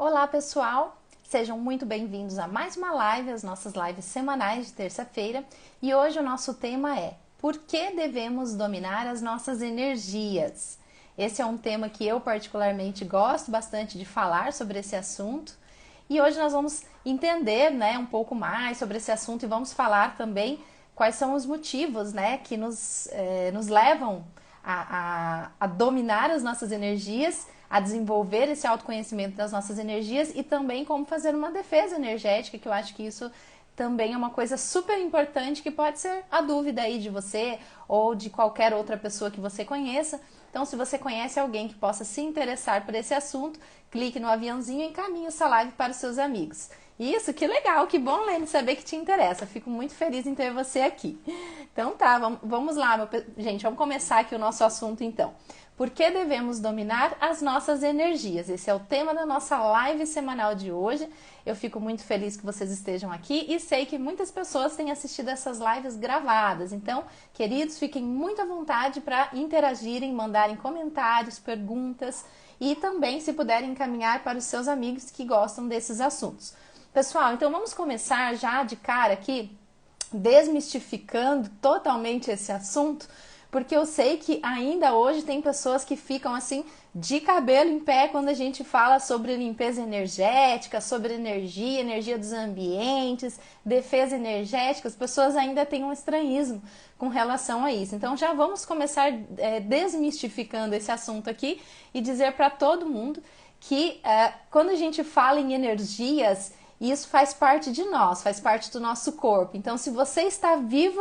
Olá pessoal, sejam muito bem-vindos a mais uma live, as nossas lives semanais de terça-feira. E hoje o nosso tema é: por que devemos dominar as nossas energias? Esse é um tema que eu particularmente gosto bastante de falar sobre esse assunto. E hoje nós vamos entender, um pouco mais sobre esse assunto e vamos falar também quais são os motivos, que nos levam a dominar as nossas energias, a desenvolver esse autoconhecimento das nossas energias e também como fazer uma defesa energética, que eu acho que isso também é uma coisa super importante que pode ser a dúvida aí de você ou de qualquer outra pessoa que você conheça. Então, se você conhece alguém que possa se interessar por esse assunto, clique no aviãozinho e encaminhe essa live para os seus amigos. Isso, que legal, que bom, Lene, saber que te interessa. Fico muito feliz em ter você aqui. Então tá, vamos lá, gente, vamos começar aqui o nosso assunto então. Por que devemos dominar as nossas energias? Esse é o tema da nossa live semanal de hoje. Eu fico muito feliz que vocês estejam aqui e sei que muitas pessoas têm assistido essas lives gravadas. Então, queridos, fiquem muito à vontade para interagirem, mandarem comentários, perguntas e também, se puderem, encaminhar para os seus amigos que gostam desses assuntos. Pessoal, então vamos começar já de cara aqui, desmistificando totalmente esse assunto, porque eu sei que ainda hoje tem pessoas que ficam assim de cabelo em pé quando a gente fala sobre limpeza energética, sobre energia dos ambientes, defesa energética. As pessoas ainda têm um estranhismo com relação a isso. Então já vamos começar desmistificando esse assunto aqui e dizer para todo mundo que quando a gente fala em energias, isso faz parte de nós, faz parte do nosso corpo. Então, se você está vivo,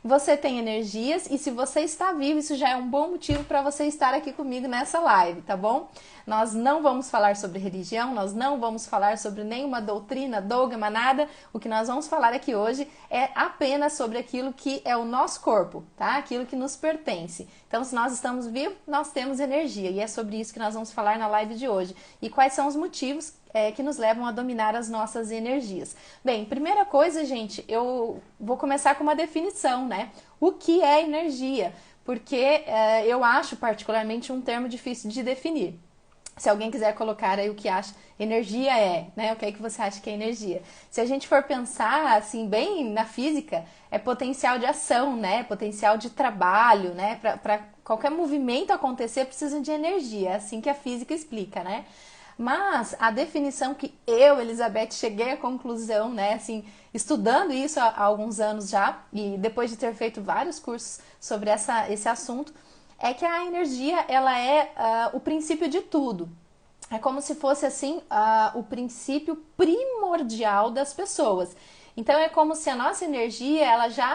você tem energias, e se você está vivo, isso já é um bom motivo para você estar aqui comigo nessa live, tá bom? Nós não vamos falar sobre religião, nós não vamos falar sobre nenhuma doutrina, dogma, nada. O que nós vamos falar aqui hoje é apenas sobre aquilo que é o nosso corpo, tá? Aquilo que nos pertence. Então, se nós estamos vivos, nós temos energia, e é sobre isso que nós vamos falar na live de hoje. E quais são os motivos que nos levam a dominar as nossas energias. Bem, primeira coisa, gente, eu vou começar com uma definição, né? O que é energia? Porque eu acho particularmente um termo difícil de definir. Se alguém quiser colocar aí o que acha energia né? O que é que você acha que é energia? Se a gente for pensar, assim, bem na física, é potencial de ação, né? Potencial de trabalho, né? Para qualquer movimento acontecer, precisa de energia. É assim que a física explica, né? Mas a definição que eu, Elizabeth, cheguei à conclusão, né, assim, estudando isso há alguns anos já, e depois de ter feito vários cursos sobre esse assunto, é que a energia, ela é o princípio de tudo. É como se fosse, assim, o princípio primordial das pessoas. Então, é como se a nossa energia, ela já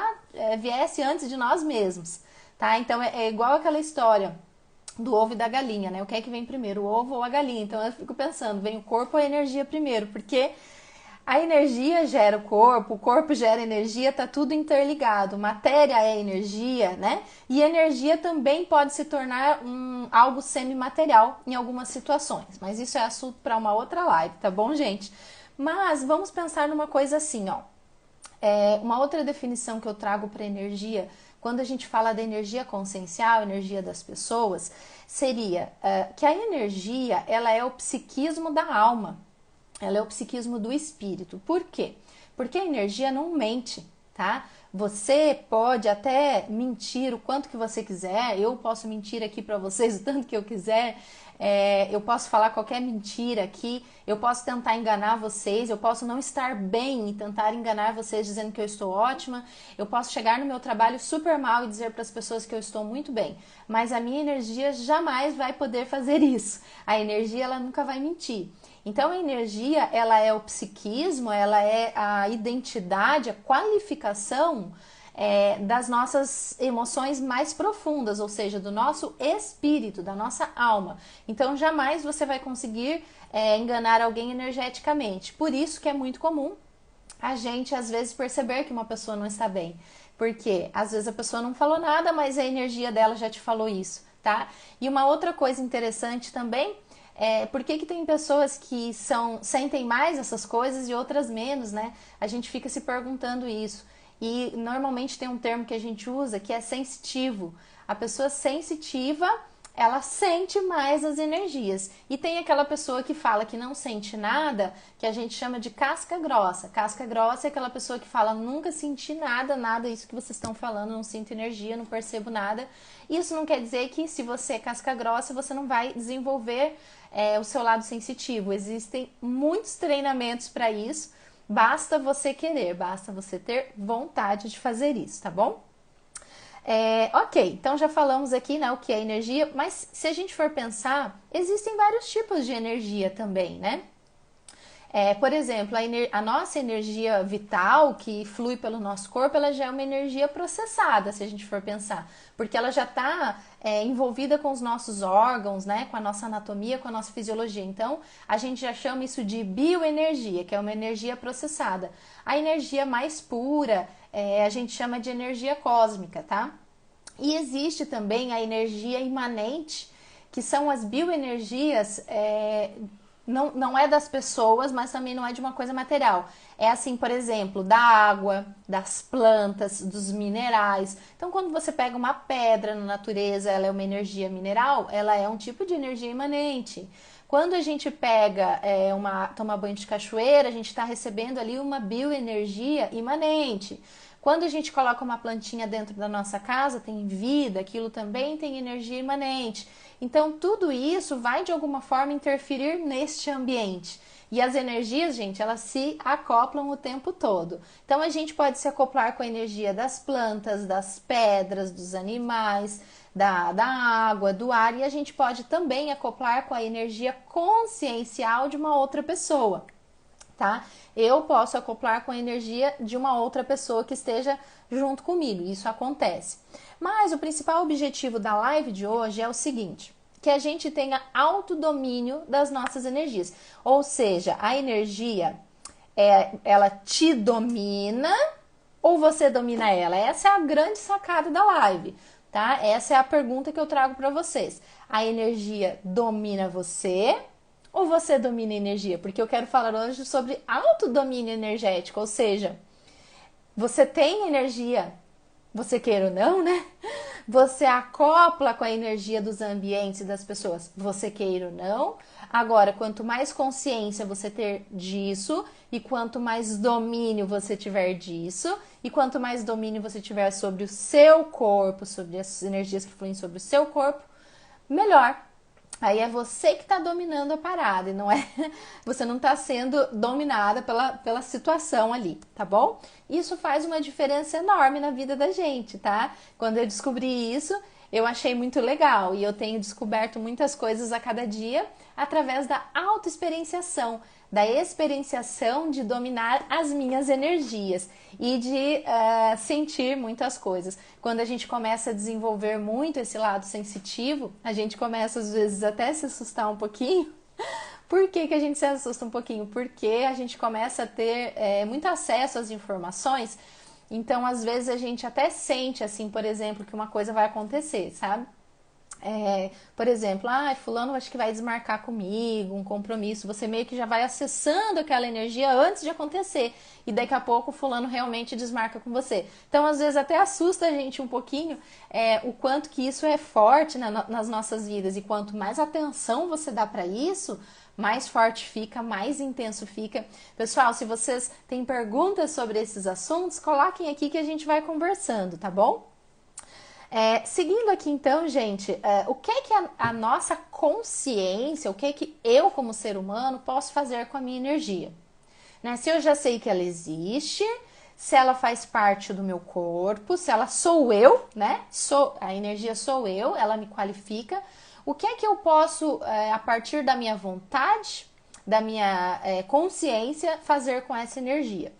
viesse antes de nós mesmos, tá? Então, é igual aquela história do ovo e da galinha, né? O que é que vem primeiro, o ovo ou a galinha? Então eu fico pensando, vem o corpo ou a energia primeiro? Porque a energia gera o corpo gera energia, tá tudo interligado. Matéria é energia, né? E energia também pode se tornar algo semimaterial em algumas situações. Mas isso é assunto para uma outra live, tá bom, gente? Mas vamos pensar numa coisa assim, ó. Uma outra definição que eu trago para energia, quando a gente fala da energia consciencial, energia das pessoas, seria que a energia, ela é o psiquismo da alma, ela é o psiquismo do espírito. Por quê? Porque a energia não mente, tá? Você pode até mentir o quanto que você quiser, eu posso mentir aqui para vocês o tanto que eu quiser, eu posso falar qualquer mentira aqui, eu posso tentar enganar vocês, eu posso não estar bem e tentar enganar vocês dizendo que eu estou ótima, eu posso chegar no meu trabalho super mal e dizer para as pessoas que eu estou muito bem, mas a minha energia jamais vai poder fazer isso. A energia, ela nunca vai mentir. Então a energia, ela é o psiquismo, ela é a identidade, a qualificação das nossas emoções mais profundas, ou seja, do nosso espírito, da nossa alma. Então jamais você vai conseguir enganar alguém energeticamente. Por isso que é muito comum a gente às vezes perceber que uma pessoa não está bem. Porque às vezes a pessoa não falou nada, mas a energia dela já te falou isso, tá? E uma outra coisa interessante também por que tem pessoas que sentem mais essas coisas e outras menos, né? A gente fica se perguntando isso. E normalmente tem um termo que a gente usa que é sensitivo. A pessoa sensitiva, ela sente mais as energias. E tem aquela pessoa que fala que não sente nada, que a gente chama de casca grossa. Casca grossa é aquela pessoa que fala, nunca senti nada, nada, isso que vocês estão falando, não sinto energia, não percebo nada. Isso não quer dizer que se você é casca grossa, você não vai desenvolver o seu lado sensitivo. Existem muitos treinamentos para isso, basta você querer, basta você ter vontade de fazer isso, tá bom? Ok, então já falamos aqui, né, o que é energia, mas se a gente for pensar, existem vários tipos de energia também, né? Por exemplo, a nossa energia vital que flui pelo nosso corpo, ela já é uma energia processada, se a gente for pensar, porque ela já está envolvida com os nossos órgãos, né, com a nossa anatomia, com a nossa fisiologia. Então, a gente já chama isso de bioenergia, que é uma energia processada. A energia mais pura, a gente chama de energia cósmica, tá? E existe também a energia imanente, que são as bioenergias, não é das pessoas, mas também não é de uma coisa material. É assim, por exemplo, da água, das plantas, dos minerais. Então, quando você pega uma pedra na natureza, ela é uma energia mineral, ela é um tipo de energia imanente. Quando a gente pega, toma banho de cachoeira, a gente está recebendo ali uma bioenergia imanente. Quando a gente coloca uma plantinha dentro da nossa casa, tem vida, aquilo também tem energia imanente. Então, tudo isso vai de alguma forma interferir neste ambiente. E as energias, gente, elas se acoplam o tempo todo. Então, a gente pode se acoplar com a energia das plantas, das pedras, dos animais, da água, do ar, e a gente pode também acoplar com a energia consciencial de uma outra pessoa. Tá? Eu posso acoplar com a energia de uma outra pessoa que esteja junto comigo, isso acontece. Mas o principal objetivo da live de hoje é o seguinte, que a gente tenha autodomínio das nossas energias. Ou seja, a energia, ela te domina ou você domina ela? Essa é a grande sacada da live, tá? Essa é a pergunta que eu trago para vocês. A energia domina você ou você domina a energia? Porque eu quero falar hoje sobre autodomínio energético, ou seja, você tem energia, você queira ou não, né? Você acopla com a energia dos ambientes e das pessoas, você queira ou não. Agora, quanto mais consciência você ter disso, e quanto mais domínio você tiver disso, e quanto mais domínio você tiver sobre o seu corpo, sobre as energias que fluem sobre o seu corpo, melhor. Aí é você que está dominando a parada e não é, você não está sendo dominada pela situação ali, tá bom? Isso faz uma diferença enorme na vida da gente, tá? Quando eu descobri isso, eu achei muito legal e eu tenho descoberto muitas coisas a cada dia através da autoexperienciação, da experienciação de dominar as minhas energias e de sentir muitas coisas. Quando a gente começa a desenvolver muito esse lado sensitivo, a gente começa às vezes até a se assustar um pouquinho. Por que a gente se assusta um pouquinho? Porque a gente começa a ter muito acesso às informações, então às vezes a gente até sente, assim, por exemplo, que uma coisa vai acontecer, sabe? Por exemplo, fulano acho que vai desmarcar comigo, um compromisso, você meio que já vai acessando aquela energia antes de acontecer, e daqui a pouco fulano realmente desmarca com você. Então, às vezes até assusta a gente um pouquinho o quanto que isso é forte nas nossas vidas, e quanto mais atenção você dá para isso, mais forte fica, mais intenso fica. Pessoal, se vocês têm perguntas sobre esses assuntos, coloquem aqui que a gente vai conversando, tá bom? Seguindo aqui então, gente, o que é que a nossa consciência, o que é que eu como ser humano posso fazer com a minha energia? Né? Se eu já sei que ela existe, se ela faz parte do meu corpo, se ela sou eu, né? A energia sou eu, ela me qualifica. O que é que eu posso, a partir da minha vontade, da minha consciência, fazer com essa energia?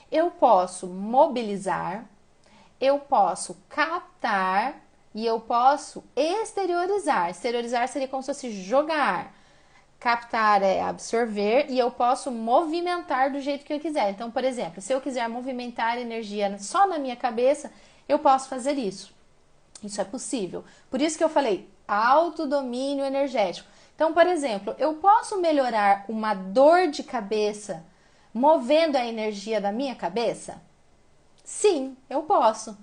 Eu posso mobilizar, eu posso captar e eu posso exteriorizar. Exteriorizar seria como se fosse jogar. Captar é absorver e eu posso movimentar do jeito que eu quiser. Então, por exemplo, se eu quiser movimentar energia só na minha cabeça, eu posso fazer isso. Isso é possível. Por isso que eu falei autodomínio energético. Então, por exemplo, eu posso melhorar uma dor de cabeça movendo a energia da minha cabeça? Sim, eu posso.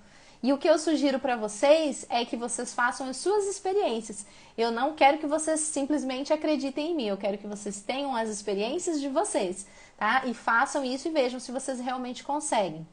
E o que eu sugiro para vocês é que vocês façam as suas experiências. Eu não quero que vocês simplesmente acreditem em mim, eu quero que vocês tenham as experiências de vocês, tá? E façam isso e vejam se vocês realmente conseguem.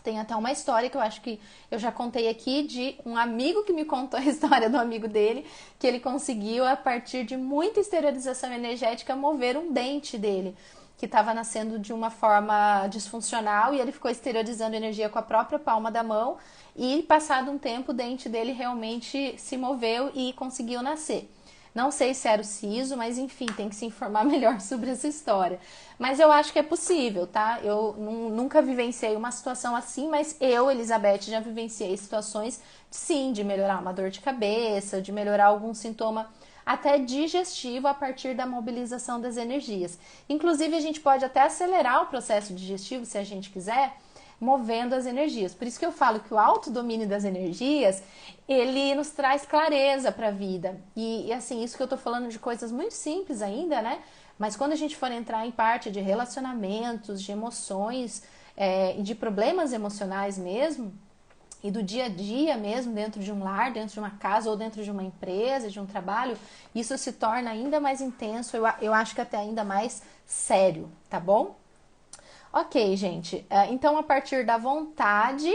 Tem até uma história que eu acho que eu já contei aqui de um amigo que me contou a história do amigo dele, que ele conseguiu, a partir de muita exteriorização energética, mover um dente dele, que estava nascendo de uma forma disfuncional, e ele ficou exteriorizando energia com a própria palma da mão, e passado um tempo o dente dele realmente se moveu e conseguiu nascer. Não sei se era o siso, mas enfim, tem que se informar melhor sobre essa história. Mas eu acho que é possível, tá? Eu nunca vivenciei uma situação assim, mas eu, Elizabeth, já vivenciei situações, sim, de melhorar uma dor de cabeça, de melhorar algum sintoma até digestivo a partir da mobilização das energias. Inclusive, a gente pode até acelerar o processo digestivo, se a gente quiser, movendo as energias. Por isso que eu falo que o autodomínio das energias, ele nos traz clareza para a vida. E assim, isso que eu tô falando de coisas muito simples ainda, né? Mas quando a gente for entrar em parte de relacionamentos, de emoções, e de problemas emocionais mesmo, e do dia a dia mesmo, dentro de um lar, dentro de uma casa ou dentro de uma empresa, de um trabalho, isso se torna ainda mais intenso, eu acho que até ainda mais sério, tá bom? Ok, gente. Então, a partir da vontade,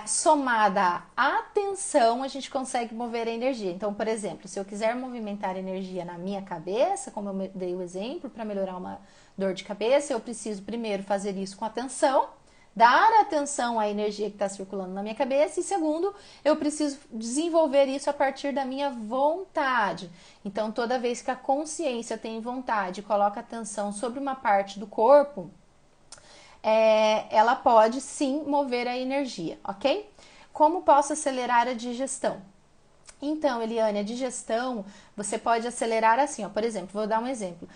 somada à atenção, a gente consegue mover a energia. Então, por exemplo, se eu quiser movimentar energia na minha cabeça, como eu dei o exemplo, para melhorar uma dor de cabeça, eu preciso primeiro fazer isso com atenção, dar atenção à energia que está circulando na minha cabeça, e segundo, eu preciso desenvolver isso a partir da minha vontade. Então, toda vez que a consciência tem vontade e coloca atenção sobre uma parte do corpo, ela pode sim mover a energia, ok? Como posso acelerar a digestão? Então, Eliane, a digestão você pode acelerar assim, ó. Por exemplo, vou dar um exemplo.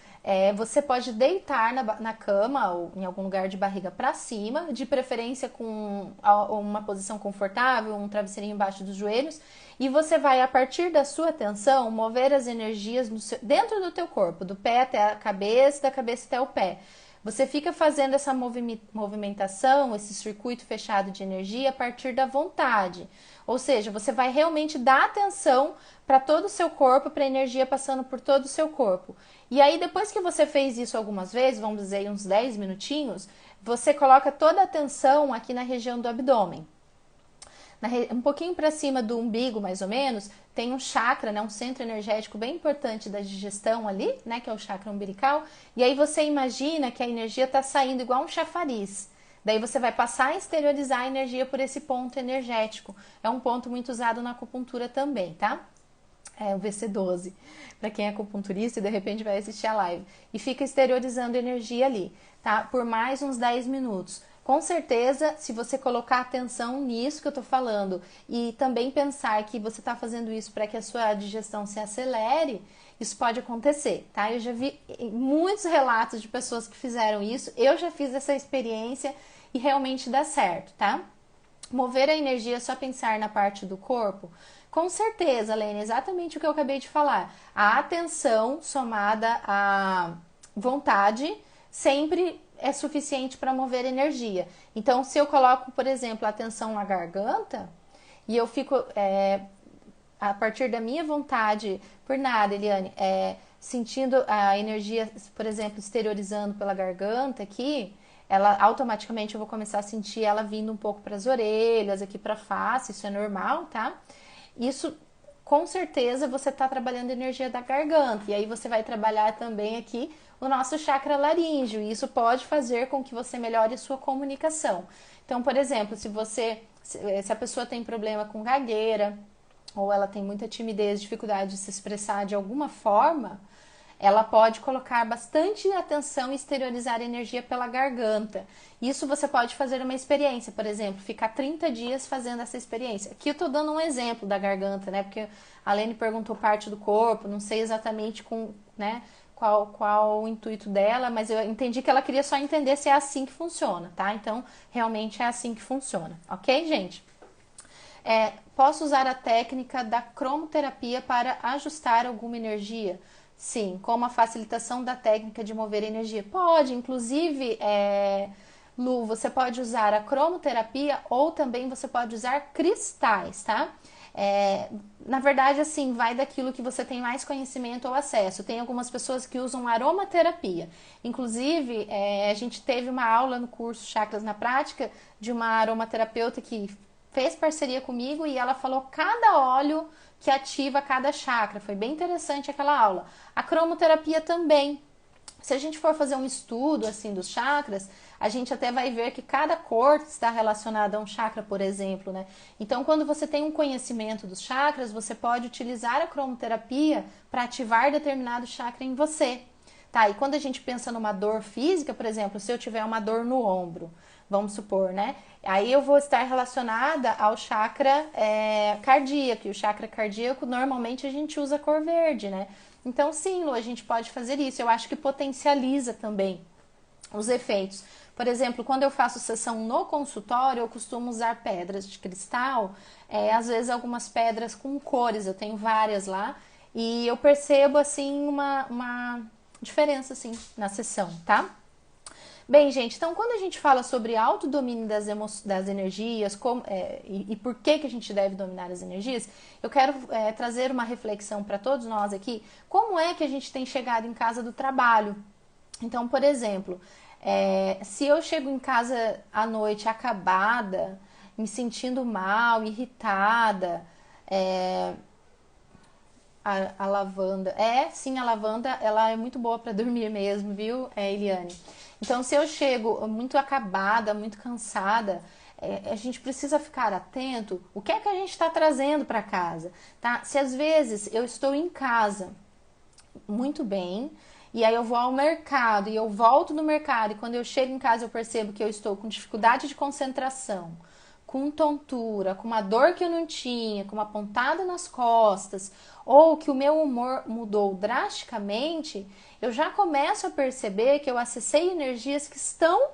Você pode deitar na cama ou em algum lugar de barriga para cima, de preferência com uma posição confortável, um travesseirinho embaixo dos joelhos, e você vai, a partir da sua atenção, mover as energias dentro do teu corpo, do pé até a cabeça, da cabeça até o pé. Você fica fazendo essa movimentação, esse circuito fechado de energia a partir da vontade. Ou seja, você vai realmente dar atenção para todo o seu corpo, para a energia passando por todo o seu corpo. E aí, depois que você fez isso algumas vezes, vamos dizer uns 10 minutinhos, você coloca toda a atenção aqui na região do abdômen. Um pouquinho para cima do umbigo, mais ou menos, tem um chakra, né, um centro energético bem importante da digestão ali, né, que é o chakra umbilical. E aí você imagina que a energia está saindo igual um chafariz. Daí você vai passar a exteriorizar a energia por esse ponto energético. É um ponto muito usado na acupuntura também, tá? É o VC12, para quem é acupunturista e de repente vai assistir a live. E fica exteriorizando energia ali, tá? Por mais uns 10 minutos. Com certeza, se você colocar atenção nisso que eu tô falando e também pensar que você tá fazendo isso para que a sua digestão se acelere, isso pode acontecer, tá? Eu já vi muitos relatos de pessoas que fizeram isso, eu já fiz essa experiência e realmente dá certo, tá? Mover a energia é só pensar na parte do corpo? Com certeza, Lene, exatamente o que eu acabei de falar. A atenção somada à vontade sempre é suficiente para mover energia. Então, se eu coloco, por exemplo, a atenção na garganta e eu fico, a partir da minha vontade, por nada, Eliane, sentindo a energia, por exemplo, exteriorizando pela garganta aqui, ela automaticamente eu vou começar a sentir ela vindo um pouco para as orelhas, aqui para a face, isso é normal, tá? Isso, com certeza, você está trabalhando a energia da garganta. E aí você vai trabalhar também aqui o nosso chakra laríngeo. E isso pode fazer com que você melhore a sua comunicação. Então, por exemplo, se a pessoa tem problema com gagueira, ou ela tem muita timidez, dificuldade de se expressar de alguma forma, ela pode colocar bastante atenção e exteriorizar energia pela garganta. Isso você pode fazer uma experiência, por exemplo, ficar 30 dias fazendo essa experiência. Aqui eu tô dando um exemplo da garganta, né? Porque a Lene perguntou parte do corpo, não sei exatamente né, qual o intuito dela, mas eu entendi que ela queria só entender se é assim que funciona, tá? Então, realmente é assim que funciona, ok, gente? Posso usar a técnica da cromoterapia para ajustar alguma energia? Sim, como a facilitação da técnica de mover energia. Pode, inclusive, Lu, você pode usar a cromoterapia ou também você pode usar cristais, tá? Na verdade, assim, vai daquilo que você tem mais conhecimento ou acesso. Tem algumas pessoas que usam aromaterapia. Inclusive, a gente teve uma aula no curso Chakras na Prática de uma aromaterapeuta que fez parceria comigo e ela falou cada óleo que ativa cada chakra. Foi bem interessante aquela aula. A cromoterapia também. Se a gente for fazer um estudo assim dos chakras, a gente até vai ver que cada cor está relacionada a um chakra, por exemplo, né? Então, quando você tem um conhecimento dos chakras, você pode utilizar a cromoterapia para ativar determinado chakra em você. Tá? E quando a gente pensa numa dor física, por exemplo, se eu tiver uma dor no ombro, vamos supor, né? Aí eu vou estar relacionada ao chakra cardíaco. E o chakra cardíaco, normalmente a gente usa cor verde, né? Então, sim, Lu, a gente pode fazer isso. Eu acho que potencializa também os efeitos. Por exemplo, quando eu faço sessão no consultório, eu costumo usar pedras de cristal, às vezes algumas pedras com cores, eu tenho várias lá, e eu percebo, assim, uma diferença, assim, na sessão, tá? Bem, gente, então quando a gente fala sobre autodomínio das energias e por que a gente deve dominar as energias, eu quero trazer uma reflexão para todos nós aqui, como é que a gente tem chegado em casa do trabalho. Então, por exemplo, se eu chego em casa à noite acabada, me sentindo mal, irritada, a lavanda. Sim, a lavanda, ela é muito boa para dormir mesmo, viu, Eliane? Então, se eu chego muito acabada, muito cansada, a gente precisa ficar atento o que é que a gente está trazendo para casa, tá? Se às vezes eu estou em casa muito bem, e aí eu vou ao mercado, e eu volto do mercado, e quando eu chego em casa eu percebo que eu estou com dificuldade de concentração, com tontura, com uma dor que eu não tinha, com uma pontada nas costas, ou que o meu humor mudou drasticamente, eu já começo a perceber que eu acessei energias que estão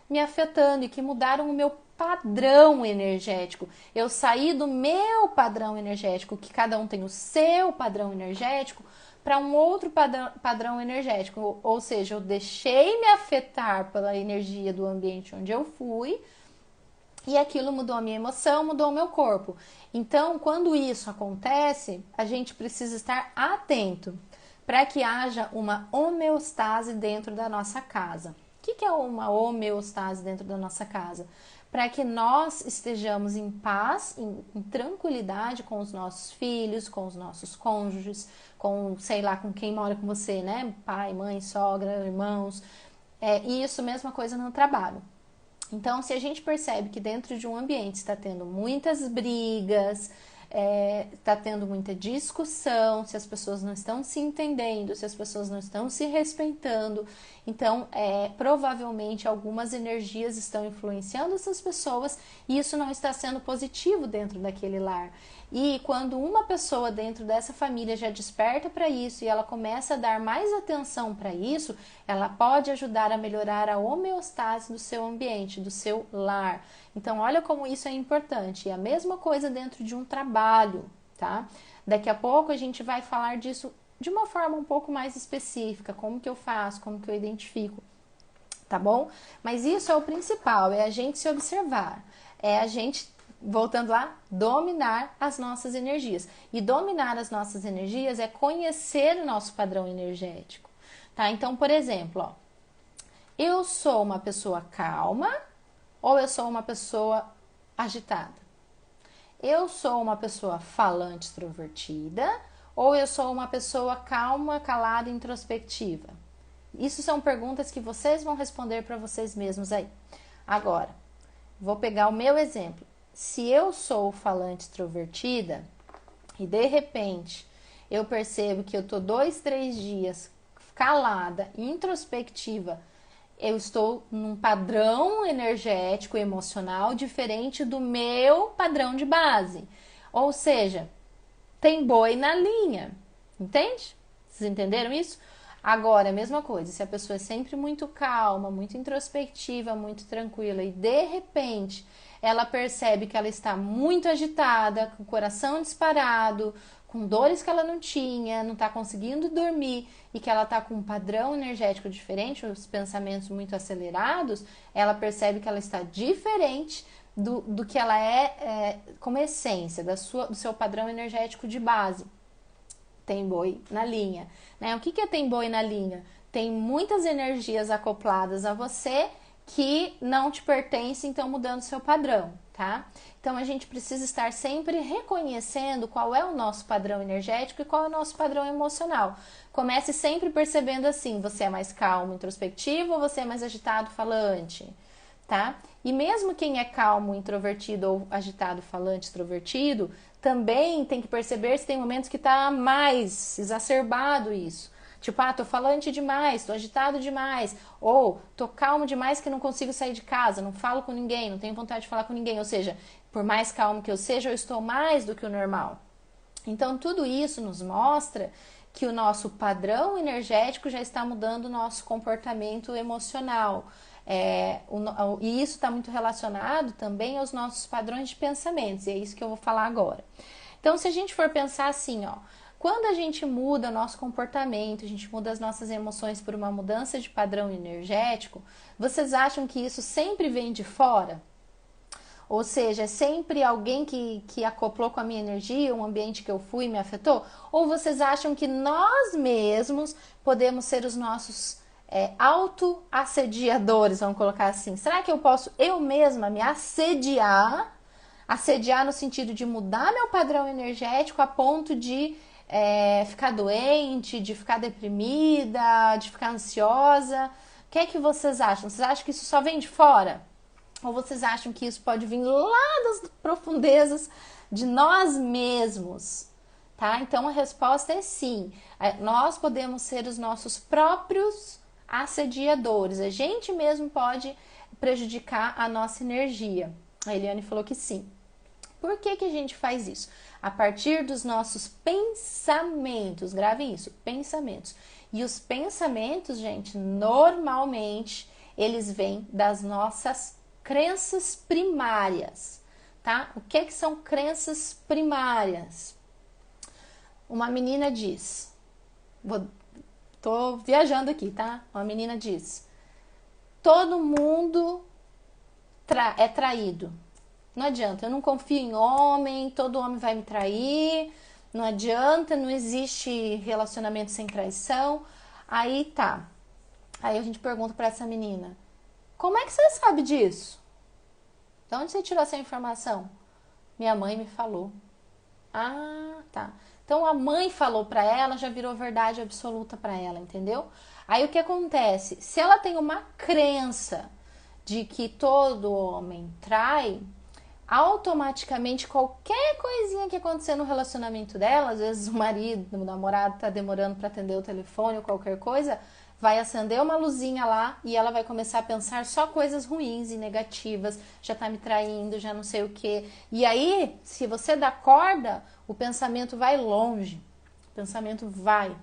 me afetando e que mudaram o meu padrão energético. Eu saí do meu padrão energético, que cada um tem o seu padrão energético, para um outro padrão energético. Ou seja, eu deixei me afetar pela energia do ambiente onde eu fui, e aquilo mudou a minha emoção, mudou o meu corpo. Então, quando isso acontece, a gente precisa estar atento para que haja uma homeostase dentro da nossa casa. O que é uma homeostase dentro da nossa casa? Para que nós estejamos em paz, em tranquilidade com os nossos filhos, com os nossos cônjuges, com, sei lá, com quem mora com você, né? Pai, mãe, sogra, irmãos. E isso, mesma coisa no trabalho. Então, se a gente percebe que dentro de um ambiente está tendo muitas brigas, está tendo muita discussão, se as pessoas não estão se entendendo, se as pessoas não estão se respeitando, então provavelmente algumas energias estão influenciando essas pessoas e isso não está sendo positivo dentro daquele lar. E quando uma pessoa dentro dessa família já desperta para isso e ela começa a dar mais atenção para isso, ela pode ajudar a melhorar a homeostase do seu ambiente, do seu lar. Então, olha como isso é importante. E a mesma coisa dentro de um trabalho, tá? Daqui a pouco a gente vai falar disso de uma forma um pouco mais específica, como que eu faço, como que eu identifico, tá bom? Mas isso é o principal, é a gente se observar, é a gente, voltando lá, dominar as nossas energias. E dominar as nossas energias é conhecer o nosso padrão energético, tá? Então, por exemplo, ó, eu sou uma pessoa calma ou eu sou uma pessoa agitada? Eu sou uma pessoa falante, extrovertida, ou eu sou uma pessoa calma, calada, introspectiva? Isso são perguntas que vocês vão responder para vocês mesmos aí. Agora, vou pegar o meu exemplo. Se eu sou falante, extrovertida, e de repente eu percebo que eu tô 2, 3 dias calada, introspectiva, eu estou num padrão energético, emocional diferente do meu padrão de base. Ou seja, tem boi na linha, entende? Vocês entenderam isso? Agora, a mesma coisa, se a pessoa é sempre muito calma, muito introspectiva, muito tranquila e de repente ela percebe que ela está muito agitada, com o coração disparado, com dores que ela não tinha, não está conseguindo dormir e que ela está com um padrão energético diferente, os pensamentos muito acelerados, ela percebe que ela está diferente do que ela como essência, do seu padrão energético de base. Tem boi na linha, né? O que é tem boi na linha? Tem muitas energias acopladas a você que não te pertencem, então mudando seu padrão, tá? Então a gente precisa estar sempre reconhecendo qual é o nosso padrão energético e qual é o nosso padrão emocional. Comece sempre percebendo assim, você é mais calmo, introspectivo ou você é mais agitado, falante, tá? E mesmo quem é calmo, introvertido ou agitado, falante, extrovertido, também tem que perceber se tem momentos que tá mais exacerbado isso. Tipo, tô falante demais, tô agitado demais, ou tô calmo demais que não consigo sair de casa, não falo com ninguém, não tenho vontade de falar com ninguém. Ou seja, por mais calmo que eu seja, eu estou mais do que o normal. Então, tudo isso nos mostra que o nosso padrão energético já está mudando o nosso comportamento emocional. E isso está muito relacionado também aos nossos padrões de pensamentos, e é isso que eu vou falar agora. Então, se a gente for pensar assim, quando a gente muda nosso comportamento, a gente muda as nossas emoções por uma mudança de padrão energético, vocês acham que isso sempre vem de fora? Ou seja, é sempre alguém que acoplou com a minha energia, um ambiente que eu fui me afetou? Ou vocês acham que nós mesmos podemos ser os nossos auto-assediadores, vamos colocar assim? Será que eu posso eu mesma me assediar? Assediar no sentido de mudar meu padrão energético a ponto de ficar doente, de ficar deprimida, de ficar ansiosa? O que é que vocês acham? Vocês acham que isso só vem de fora? Ou vocês acham que isso pode vir lá das profundezas de nós mesmos? Tá? Então a resposta é sim. Nós podemos ser os nossos próprios assediadores. A gente mesmo pode prejudicar a nossa energia. A Eliane falou que sim. Por que a gente faz isso? A partir dos nossos pensamentos. Gravem isso, pensamentos. E os pensamentos, gente, normalmente eles vêm das nossas crenças primárias, tá? O que são crenças primárias? Uma menina diz, tô viajando aqui, tá? Uma menina diz, todo mundo é traído. Não adianta, eu não confio em homem, todo homem vai me trair, não adianta, não existe relacionamento sem traição. Aí tá. Aí a gente pergunta pra essa menina, como é que você sabe disso? De onde você tirou essa informação? Minha mãe me falou. Ah, tá. Então a mãe falou pra ela, já virou verdade absoluta pra ela, entendeu? Aí o que acontece? Se ela tem uma crença de que todo homem trai, automaticamente qualquer coisinha que acontecer no relacionamento dela, às vezes o marido, o namorado tá demorando para atender o telefone ou qualquer coisa, vai acender uma luzinha lá e ela vai começar a pensar só coisas ruins e negativas, já tá me traindo, já não sei o que. E aí, se você dá corda, o pensamento vai longe, o pensamento vai.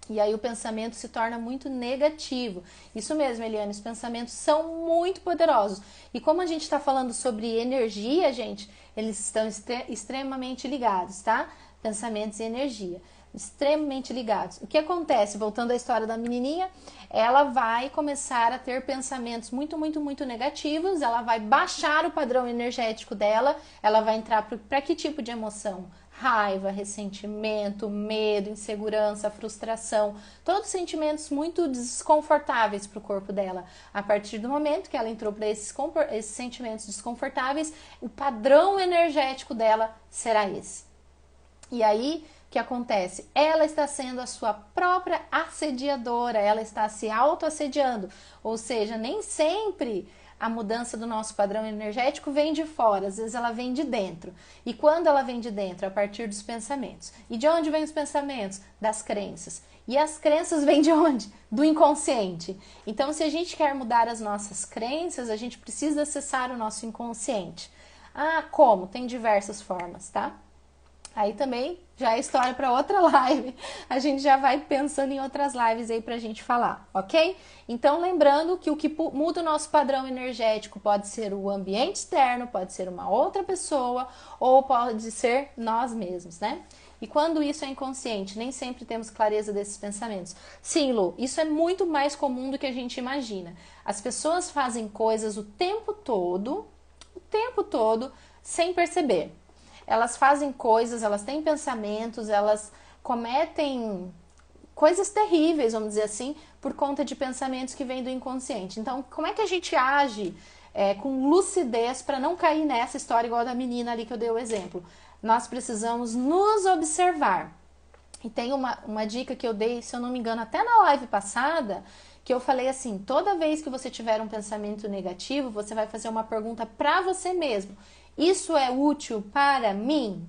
E aí o pensamento se torna muito negativo. Isso mesmo, Eliane, os pensamentos são muito poderosos. E como a gente está falando sobre energia, gente, eles estão extremamente ligados, tá? Pensamentos e energia, extremamente ligados. O que acontece? Voltando à história da menininha, ela vai começar a ter pensamentos muito, muito, muito negativos, ela vai baixar o padrão energético dela, ela vai entrar para que tipo de emoção? Raiva, ressentimento, medo, insegurança, frustração, todos sentimentos muito desconfortáveis para o corpo dela. A partir do momento que ela entrou para esses sentimentos desconfortáveis, o padrão energético dela será esse. E aí, o que acontece? Ela está sendo a sua própria assediadora, ela está se auto-assediando, ou seja, nem sempre a mudança do nosso padrão energético vem de fora, às vezes ela vem de dentro. E quando ela vem de dentro? A partir dos pensamentos. E de onde vêm os pensamentos? Das crenças. E as crenças vêm de onde? Do inconsciente. Então, se a gente quer mudar as nossas crenças, a gente precisa acessar o nosso inconsciente. Ah, como? Tem diversas formas, tá? Aí também já é história para outra live. A gente já vai pensando em outras lives aí pra gente falar, ok? Então, lembrando que o que muda o nosso padrão energético pode ser o ambiente externo, pode ser uma outra pessoa ou pode ser nós mesmos, né? E quando isso é inconsciente, nem sempre temos clareza desses pensamentos. Sim, Lu, isso é muito mais comum do que a gente imagina. As pessoas fazem coisas o tempo todo, sem perceber. Elas fazem coisas, elas têm pensamentos, elas cometem coisas terríveis, vamos dizer assim, por conta de pensamentos que vêm do inconsciente. Então, como é que a gente age com lucidez para não cair nessa história igual a da menina ali que eu dei o exemplo? Nós precisamos nos observar. E tem uma dica que eu dei, se eu não me engano, até na live passada, que eu falei assim, toda vez que você tiver um pensamento negativo, você vai fazer uma pergunta para você mesmo. Isso é útil para mim?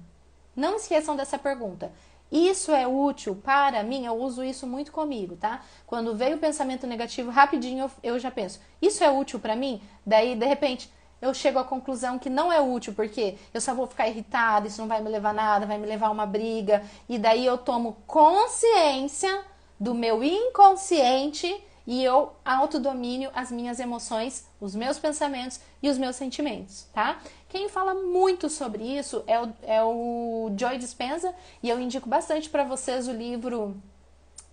Não esqueçam dessa pergunta. Isso é útil para mim? Eu uso isso muito comigo, tá? Quando veio o pensamento negativo, rapidinho eu já penso, isso é útil para mim? Daí, de repente, eu chego à conclusão que não é útil, porque eu só vou ficar irritada, isso não vai me levar a nada, vai me levar a uma briga. E daí eu tomo consciência do meu inconsciente e eu autodomínio as minhas emoções, os meus pensamentos e os meus sentimentos, tá? Quem fala muito sobre isso é o Joe Dispenza, e eu indico bastante para vocês o livro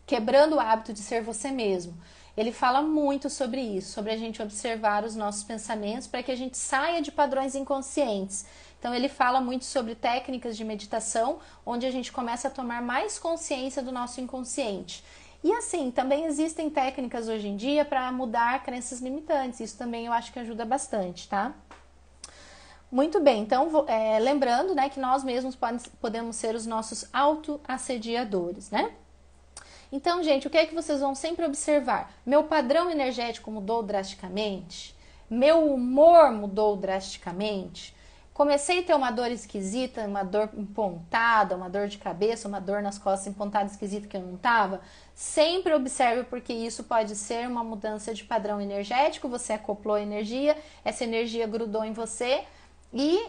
Quebrando o Hábito de Ser Você Mesmo. Ele fala muito sobre isso, sobre a gente observar os nossos pensamentos para que a gente saia de padrões inconscientes. Então ele fala muito sobre técnicas de meditação, onde a gente começa a tomar mais consciência do nosso inconsciente. E assim, também existem técnicas hoje em dia para mudar crenças limitantes. Isso também eu acho que ajuda bastante, tá? Muito bem, então lembrando, né, que nós mesmos podemos ser os nossos autoassediadores, né? Então, gente, o que é que vocês vão sempre observar? Meu padrão energético mudou drasticamente? Meu humor mudou drasticamente? Comecei a ter uma dor esquisita, uma dor empontada, uma dor de cabeça, uma dor nas costas empontada esquisita que eu não tava? Sempre observe, porque isso pode ser uma mudança de padrão energético, você acoplou a energia, essa energia grudou em você e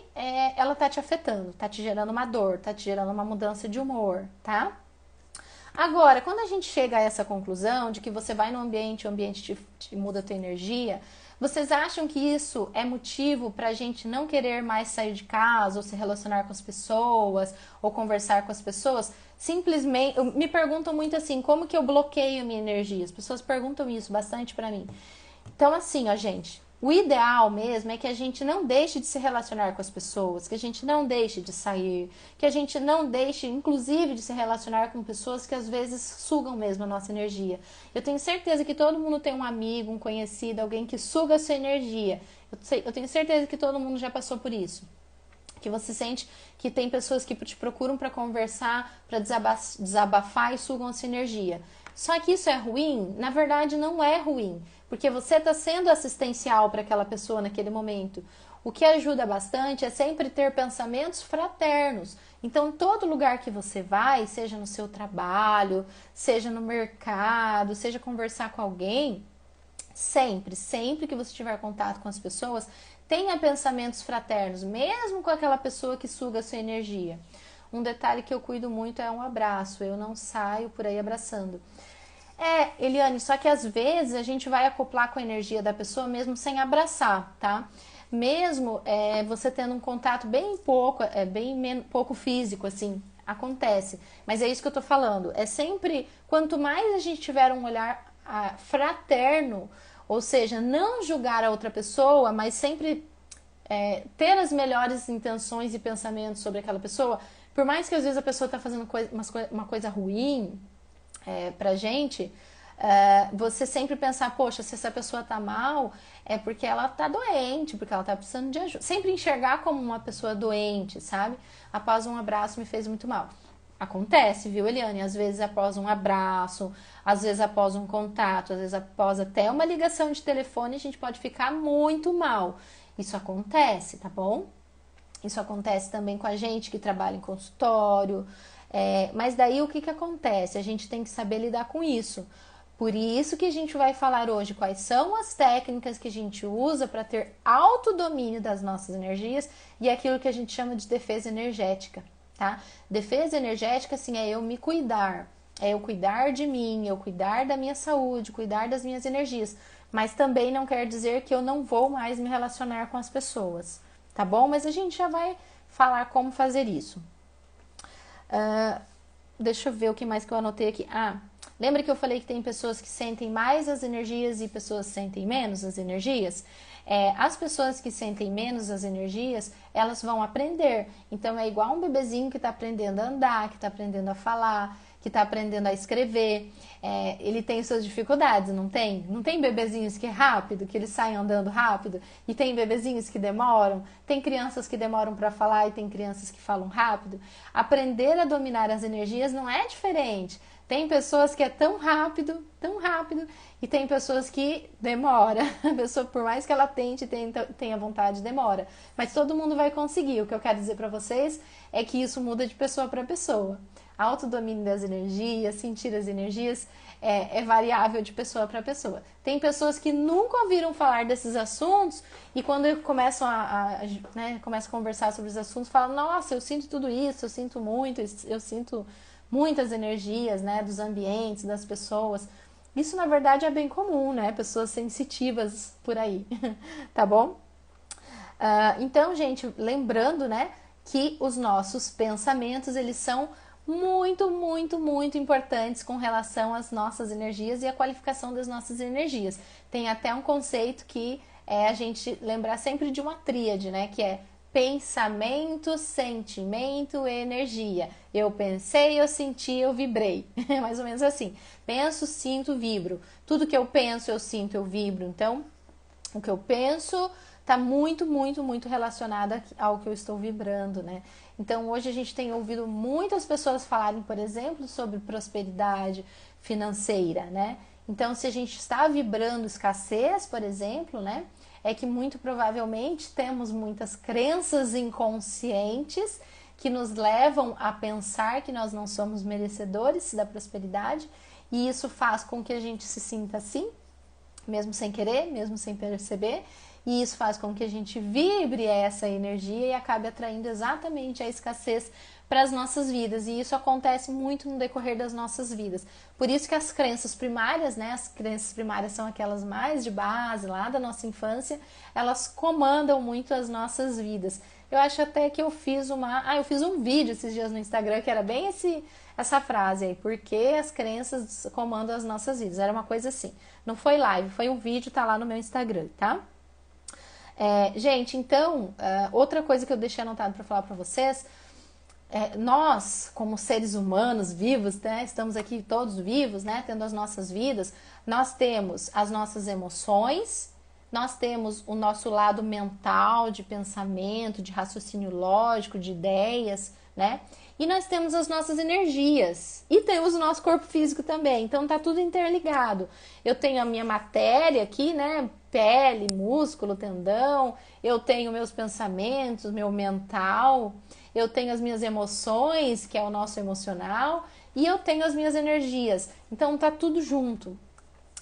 ela tá te afetando, tá te gerando uma dor, tá te gerando uma mudança de humor, tá? Agora, quando a gente chega a essa conclusão de que você vai no ambiente, o ambiente te muda a tua energia, vocês acham que isso é motivo para a gente não querer mais sair de casa, ou se relacionar com as pessoas, ou conversar com as pessoas? Simplesmente, me perguntam muito assim, como que eu bloqueio minha energia? As pessoas perguntam isso bastante para mim. Então, assim, ó, gente, o ideal mesmo é que a gente não deixe de se relacionar com as pessoas, que a gente não deixe de sair, que a gente não deixe, inclusive, de se relacionar com pessoas que às vezes sugam mesmo a nossa energia. Eu tenho certeza que todo mundo tem um amigo, um conhecido, alguém que suga a sua energia. Eu tenho certeza que todo mundo já passou por isso. Que você sente que tem pessoas que te procuram para conversar, para desabafar e sugam a sua energia. Só que isso é ruim? Na verdade, não é ruim, porque você está sendo assistencial para aquela pessoa naquele momento. O que ajuda bastante é sempre ter pensamentos fraternos. Então, todo lugar que você vai, seja no seu trabalho, seja no mercado, seja conversar com alguém, sempre que você tiver contato com as pessoas, tenha pensamentos fraternos, mesmo com aquela pessoa que suga a sua energia. Um detalhe que eu cuido muito é um abraço, eu não saio por aí abraçando. Eliane, só que às vezes a gente vai acoplar com a energia da pessoa mesmo sem abraçar, tá? Mesmo você tendo um contato bem pouco físico, assim, acontece. Mas é isso que eu tô falando, é sempre, quanto mais a gente tiver um olhar fraterno, ou seja, não julgar a outra pessoa, mas sempre ter as melhores intenções e pensamentos sobre aquela pessoa, por mais que às vezes a pessoa está fazendo uma coisa ruim pra gente, você sempre pensar, poxa, se essa pessoa tá mal, é porque ela tá doente, porque ela tá precisando de ajuda. Sempre enxergar como uma pessoa doente, sabe? Após um abraço me fez muito mal. Acontece, viu, Eliane? Às vezes após um abraço, às vezes após um contato, às vezes após até uma ligação de telefone, a gente pode ficar muito mal. Isso acontece, tá bom? Isso acontece também com a gente que trabalha em consultório. Mas daí o que acontece? A gente tem que saber lidar com isso. Por isso que a gente vai falar hoje quais são as técnicas que a gente usa para ter autodomínio das nossas energias e aquilo que a gente chama de defesa energética, tá? Defesa energética, assim, é eu me cuidar, é eu cuidar de mim, eu cuidar da minha saúde, cuidar das minhas energias. Mas também não quer dizer que eu não vou mais me relacionar com as pessoas, tá bom? Mas a gente já vai falar como fazer isso. Deixa eu ver o que mais que eu anotei aqui. Lembra que eu falei que tem pessoas que sentem mais as energias e pessoas que sentem menos as energias? As pessoas que sentem menos as energias, elas vão aprender. Então é igual um bebezinho que está aprendendo a andar, que está aprendendo a falar, que está aprendendo a escrever. Ele tem suas dificuldades, não tem? Não tem bebezinhos que é rápido, que eles saem andando rápido? E tem bebezinhos que demoram? Tem crianças que demoram para falar e tem crianças que falam rápido? Aprender a dominar as energias não é diferente. Tem pessoas que é tão rápido, e tem pessoas que demora. A pessoa, por mais que ela tente, tenha vontade, demora. Mas todo mundo vai conseguir. O que eu quero dizer para vocês é que isso muda de pessoa para pessoa. Autodomínio das energias, sentir as energias, é variável de pessoa para pessoa. Tem pessoas que nunca ouviram falar desses assuntos e quando começam começam a conversar sobre os assuntos, falam, nossa, eu sinto tudo isso, eu sinto muito, eu sinto muitas energias, né, dos ambientes, das pessoas. Isso, na verdade, é bem comum, né? Pessoas sensitivas por aí, tá bom? Então, gente, lembrando, né, que os nossos pensamentos, eles são muito, muito, muito importantes com relação às nossas energias e à qualificação das nossas energias. Tem até um conceito que é a gente lembrar sempre de uma tríade, né, que é pensamento, sentimento e energia. Eu pensei, eu senti, eu vibrei. É mais ou menos assim. Penso, sinto, vibro. Tudo que eu penso, eu sinto, eu vibro. Então, o que eu penso está muito, muito, muito relacionado ao que eu estou vibrando, né? Então, hoje a gente tem ouvido muitas pessoas falarem, por exemplo, sobre prosperidade financeira, né? Então, se a gente está vibrando escassez, por exemplo, né? É que muito provavelmente temos muitas crenças inconscientes que nos levam a pensar que nós não somos merecedores da prosperidade e isso faz com que a gente se sinta assim, mesmo sem querer, mesmo sem perceber, e isso faz com que a gente vibre essa energia e acabe atraindo exatamente a escassez para as nossas vidas, e isso acontece muito no decorrer das nossas vidas. Por isso que as crenças primárias, né, as crenças primárias são aquelas mais de base, lá da nossa infância, elas comandam muito as nossas vidas. Eu acho até que eu fiz um vídeo esses dias no Instagram que era bem essa frase aí, porque as crenças comandam as nossas vidas, era uma coisa assim. Não foi live, foi um vídeo, tá lá no meu Instagram, tá? Gente, então, outra coisa que eu deixei anotado para falar para vocês, nós, como seres humanos vivos, né, estamos aqui todos vivos, né, tendo as nossas vidas, nós temos as nossas emoções, nós temos o nosso lado mental, de pensamento, de raciocínio lógico, de ideias, né? E nós temos as nossas energias e temos o nosso corpo físico também. Então tá tudo interligado. Eu tenho a minha matéria aqui, né? Pele, músculo, tendão. Eu tenho meus pensamentos, meu mental. Eu tenho as minhas emoções, que é o nosso emocional, e eu tenho as minhas energias. Então tá tudo junto.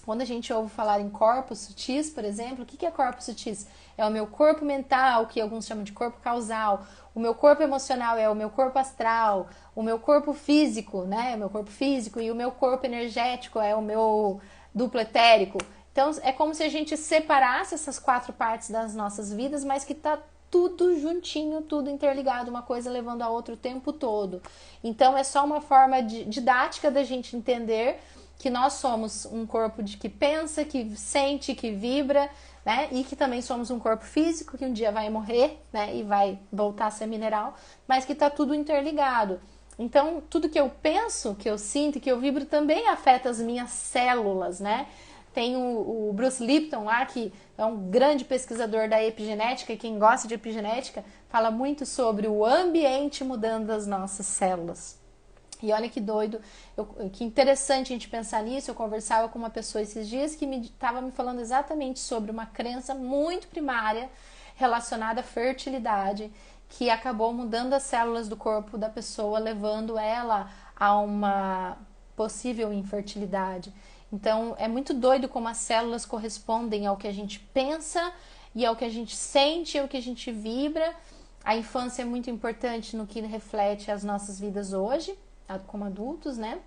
Quando a gente ouve falar em corpos sutis, por exemplo, o que é corpos sutis? É o meu corpo mental, que alguns chamam de corpo causal. O meu corpo emocional é o meu corpo astral. O meu corpo físico, né? É o meu corpo físico. E o meu corpo energético é o meu duplo etérico. Então, é como se a gente separasse essas 4 partes das nossas vidas, mas que tá tudo juntinho, tudo interligado, uma coisa levando a outra o tempo todo. Então, é só uma forma didática da gente entender que nós somos um corpo que pensa, que sente, que vibra, né? E que também somos um corpo físico que um dia vai morrer, né? E vai voltar a ser mineral, mas que tá tudo interligado. Então, tudo que eu penso, que eu sinto, que eu vibro também afeta as minhas células, né? Tem o Bruce Lipton lá, que é um grande pesquisador da epigenética, e quem gosta de epigenética fala muito sobre o ambiente mudando as nossas células. E olha que doido, que interessante a gente pensar nisso. Eu conversava com uma pessoa esses dias que estava me falando exatamente sobre uma crença muito primária relacionada à fertilidade, que acabou mudando as células do corpo da pessoa, levando ela a uma possível infertilidade. Então, é muito doido como as células correspondem ao que a gente pensa e ao que a gente sente, ao que a gente vibra. A infância é muito importante no que reflete as nossas vidas hoje, como adultos, né?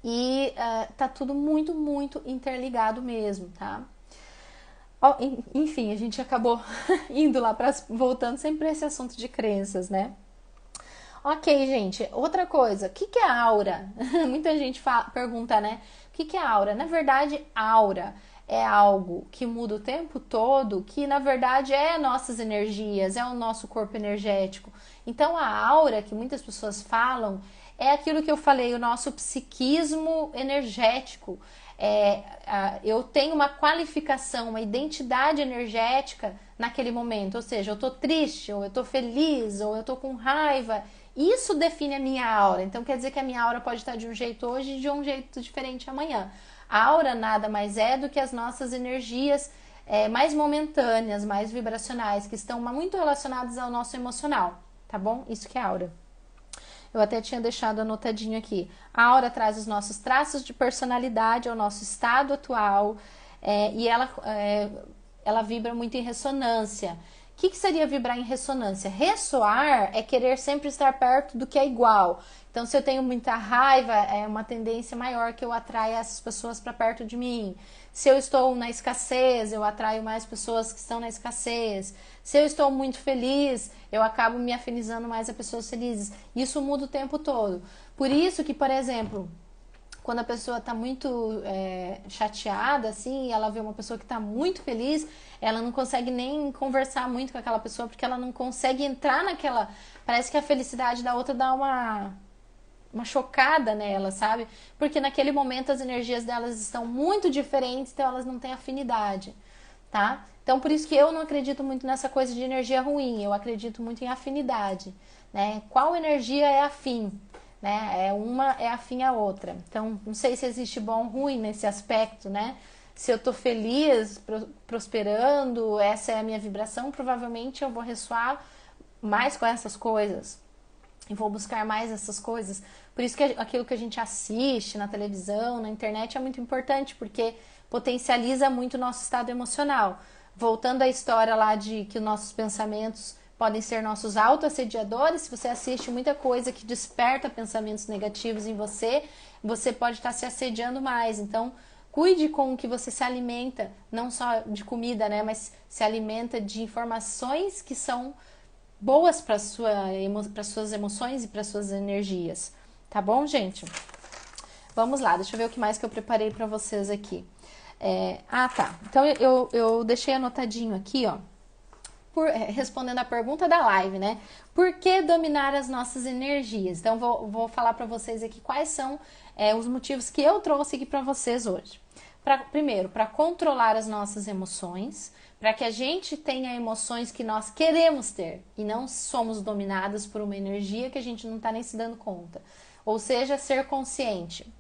E tá tudo muito, muito interligado mesmo, tá? Enfim, a gente acabou indo lá voltando sempre para esse assunto de crenças, né? Ok, gente. Outra coisa, o que que é aura? Muita gente pergunta, né? O que que é aura? Na verdade, aura é algo que muda o tempo todo, que na verdade é nossas energias, é o nosso corpo energético. Então, a aura que muitas pessoas falam é aquilo que eu falei, o nosso psiquismo energético. Eu tenho uma qualificação, uma identidade energética naquele momento, ou seja, eu tô triste, ou eu tô feliz, ou eu tô com raiva. Isso define a minha aura. Então quer dizer que a minha aura pode estar de um jeito hoje e de um jeito diferente amanhã. A aura nada mais é do que as nossas energias mais momentâneas, mais vibracionais, que estão muito relacionadas ao nosso emocional, tá bom? Isso que é aura. Eu até tinha deixado anotadinho aqui. A aura traz os nossos traços de personalidade, ao nosso estado atual, e ela vibra muito em ressonância. O que seria vibrar em ressonância? Ressoar é querer sempre estar perto do que é igual. Então, se eu tenho muita raiva, é uma tendência maior que eu atraia essas pessoas para perto de mim. Se eu estou na escassez, eu atraio mais pessoas que estão na escassez. Se eu estou muito feliz, eu acabo me afinizando mais a pessoas felizes. Isso muda o tempo todo. Por isso que, por exemplo, quando a pessoa está muito chateada, assim, ela vê uma pessoa que está muito feliz, ela não consegue nem conversar muito com aquela pessoa, porque ela não consegue entrar naquela... Parece que a felicidade da outra dá uma chocada nela, sabe? Porque naquele momento as energias delas estão muito diferentes, então elas não têm afinidade, tá? Então, por isso que eu não acredito muito nessa coisa de energia ruim, eu acredito muito em afinidade, né? Qual energia é afim? Né? Uma é afim à outra. Então, não sei se existe bom ou ruim nesse aspecto, né? Se eu tô feliz, prosperando, essa é a minha vibração, provavelmente eu vou ressoar mais com essas coisas e vou buscar mais essas coisas. Por isso que aquilo que a gente assiste na televisão, na internet é muito importante, porque potencializa muito o nosso estado emocional. Voltando à história lá de que os nossos pensamentos podem ser nossos autoassediadores. Se você assiste muita coisa que desperta pensamentos negativos em você, você pode estar se assediando mais. Então, cuide com o que você se alimenta, não só de comida, né, mas se alimenta de informações que são boas para suas emoções e para suas energias. Tá bom, gente? Vamos lá, deixa eu ver o que mais que eu preparei para vocês aqui. Tá. Então, eu deixei anotadinho aqui, ó. Respondendo a pergunta da live, né? Por que dominar as nossas energias? Então, vou falar para vocês aqui quais são os motivos que eu trouxe aqui para vocês hoje. Primeiro, para controlar as nossas emoções, para que a gente tenha emoções que nós queremos ter e não somos dominadas por uma energia que a gente não está nem se dando conta. Ou seja, ser consciente.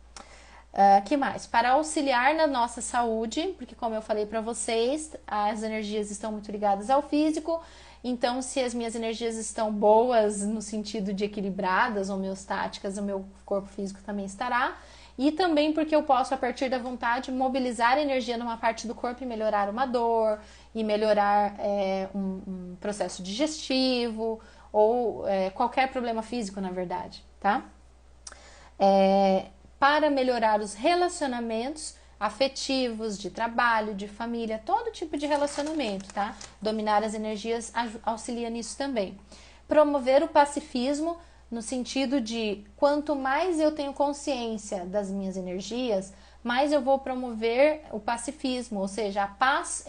Que mais? Para auxiliar na nossa saúde, porque como eu falei para vocês, as energias estão muito ligadas ao físico, então se as minhas energias estão boas no sentido de equilibradas, homeostáticas, o meu corpo físico também estará, e também porque eu posso, a partir da vontade, mobilizar energia numa parte do corpo e melhorar uma dor, e melhorar um processo digestivo, ou qualquer problema físico, na verdade, tá? Para melhorar os relacionamentos afetivos, de trabalho, de família, todo tipo de relacionamento, tá? Dominar as energias auxilia nisso também. Promover o pacifismo no sentido de quanto mais eu tenho consciência das minhas energias, mais eu vou promover o pacifismo, ou seja, a paz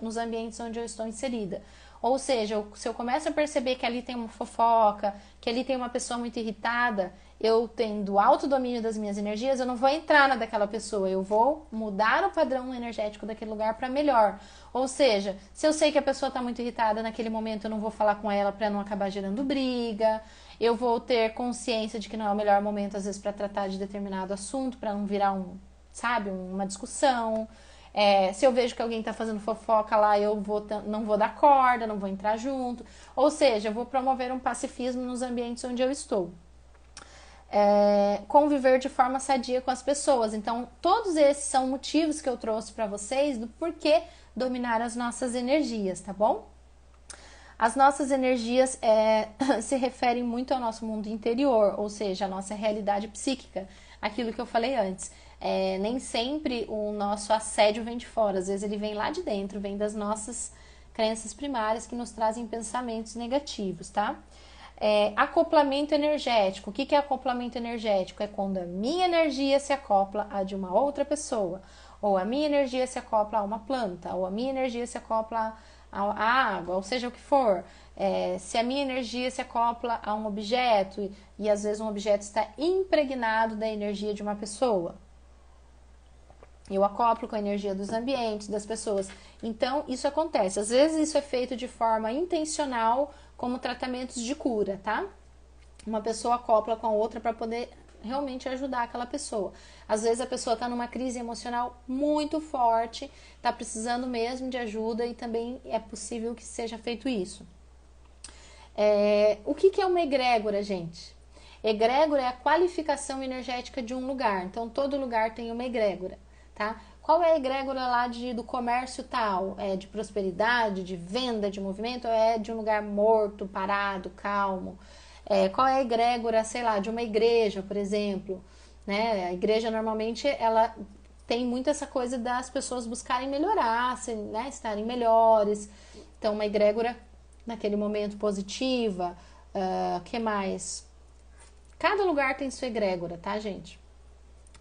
nos ambientes onde eu estou inserida. Ou seja, se eu começo a perceber que ali tem uma fofoca, que ali tem uma pessoa muito irritada, eu tendo autodomínio das minhas energias, eu não vou entrar na daquela pessoa, eu vou mudar o padrão energético daquele lugar para melhor. Ou seja, se eu sei que a pessoa está muito irritada naquele momento, eu não vou falar com ela para não acabar gerando briga, eu vou ter consciência de que não é o melhor momento, às vezes, para tratar de determinado assunto, para não virar uma discussão. Se eu vejo que alguém está fazendo fofoca lá, eu não vou dar corda, não vou entrar junto. Ou seja, eu vou promover um pacifismo nos ambientes onde eu estou. Conviver de forma sadia com as pessoas. Então, todos esses são motivos que eu trouxe para vocês do porquê dominar as nossas energias, tá bom? As nossas energias se referem muito ao nosso mundo interior, ou seja, a nossa realidade psíquica, aquilo que eu falei antes. Nem sempre o nosso assédio vem de fora, às vezes ele vem lá de dentro, vem das nossas crenças primárias que nos trazem pensamentos negativos, tá? Acoplamento energético. O que é acoplamento energético? É quando a minha energia se acopla à de uma outra pessoa, ou a minha energia se acopla a uma planta, ou a minha energia se acopla à água, ou seja o que for. Se a minha energia se acopla a um objeto, e às vezes um objeto está impregnado da energia de uma pessoa. Eu acoplo com a energia dos ambientes, das pessoas. Então, isso acontece. Às vezes isso é feito de forma intencional, como tratamentos de cura, tá? Uma pessoa acopla com a outra para poder realmente ajudar aquela pessoa. Às vezes a pessoa está numa crise emocional muito forte, está precisando mesmo de ajuda e também é possível que seja feito isso. O que é uma egrégora, gente? Egrégora é a qualificação energética de um lugar. Então, todo lugar tem uma egrégora, tá? Qual é a egrégora lá do comércio tal? É de prosperidade, de venda, de movimento? Ou é de um lugar morto, parado, calmo? Qual é a egrégora, sei lá, de uma igreja, por exemplo? Né? A igreja, normalmente, ela tem muito essa coisa das pessoas buscarem melhorar, né? Estarem melhores. Então, uma egrégora, naquele momento, positiva. Que mais? Cada lugar tem sua egrégora, tá, gente?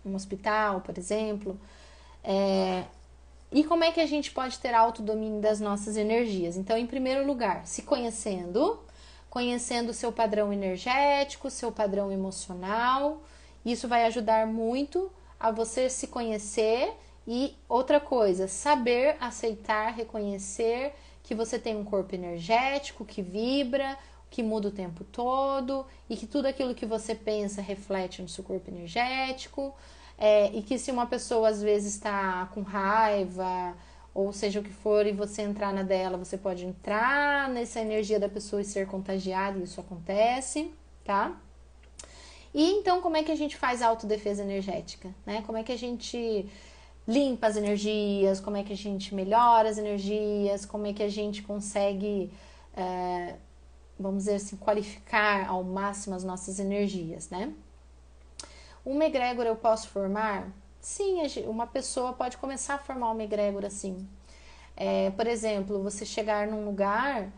Um hospital, por exemplo. E como é que a gente pode ter autodomínio das nossas energias? Então, em primeiro lugar, se conhecendo o seu padrão energético, seu padrão emocional. Isso vai ajudar muito a você se conhecer. E outra coisa, saber aceitar, reconhecer que você tem um corpo energético que vibra, que muda o tempo todo e que tudo aquilo que você pensa reflete no seu corpo energético. E que se uma pessoa às vezes está com raiva, ou seja o que for, e você entrar na dela, você pode entrar nessa energia da pessoa e ser contagiado, e isso acontece, tá? E então, como é que a gente faz a autodefesa energética, né? Como é que a gente limpa as energias, como é que a gente melhora as energias, como é que a gente consegue, vamos dizer assim, qualificar ao máximo as nossas energias, né? Uma egrégora eu posso formar? Sim, uma pessoa pode começar a formar uma egrégora, sim. Por exemplo, você chegar num lugar,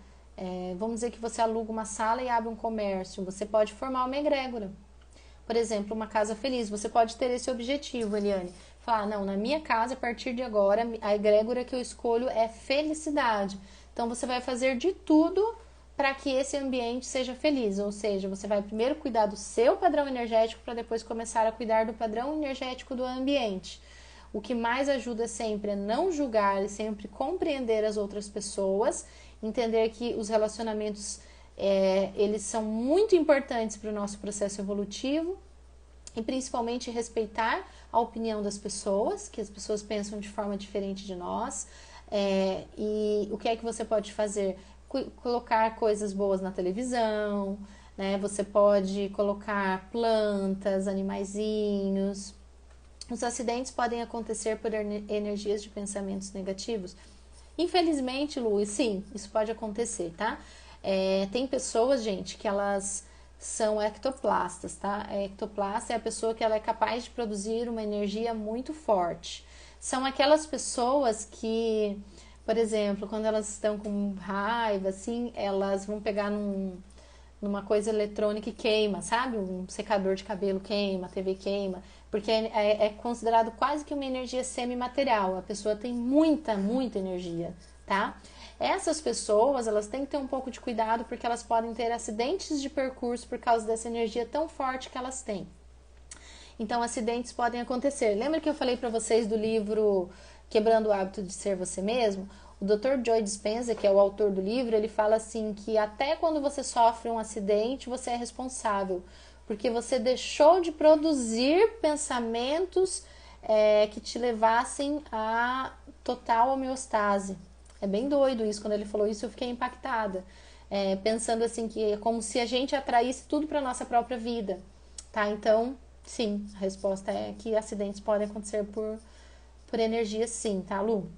vamos dizer que você aluga uma sala e abre um comércio, você pode formar uma egrégora. Por exemplo, uma casa feliz, você pode ter esse objetivo, Eliane. Falar, não, na minha casa, a partir de agora, a egrégora que eu escolho é felicidade. Então, você vai fazer de tudo para que esse ambiente seja feliz, ou seja, você vai primeiro cuidar do seu padrão energético para depois começar a cuidar do padrão energético do ambiente. O que mais ajuda sempre é não julgar e sempre compreender as outras pessoas, entender que os relacionamentos eles são muito importantes para o nosso processo evolutivo e principalmente respeitar a opinião das pessoas, que as pessoas pensam de forma diferente de nós. E o que é que você pode fazer? Colocar coisas boas na televisão, né? Você pode colocar plantas, animaizinhos. Os acidentes podem acontecer por energias de pensamentos negativos? Infelizmente, Lu, sim, isso pode acontecer, tá? Tem pessoas, gente, que elas são ectoplastas, tá? Ectoplasta é a pessoa que ela é capaz de produzir uma energia muito forte. São aquelas pessoas que, por exemplo, quando elas estão com raiva, assim, elas vão pegar numa coisa eletrônica e queima, sabe? Um secador de cabelo queima, a TV queima, porque é considerado quase que uma energia semimaterial. A pessoa tem muita, muita energia, tá? Essas pessoas, elas têm que ter um pouco de cuidado porque elas podem ter acidentes de percurso por causa dessa energia tão forte que elas têm. Então, acidentes podem acontecer. Lembra que eu falei para vocês do livro Quebrando o Hábito de Ser Você Mesmo? O Dr. Joe Dispenza, que é o autor do livro, ele fala assim que até quando você sofre um acidente, você é responsável, porque você deixou de produzir pensamentos que te levassem a total homeostase. É bem doido isso, quando ele falou isso eu fiquei impactada, pensando assim que é como se a gente atraísse tudo para nossa própria vida, tá? Então, sim, a resposta é que acidentes podem acontecer por energia, sim, tá, Lu?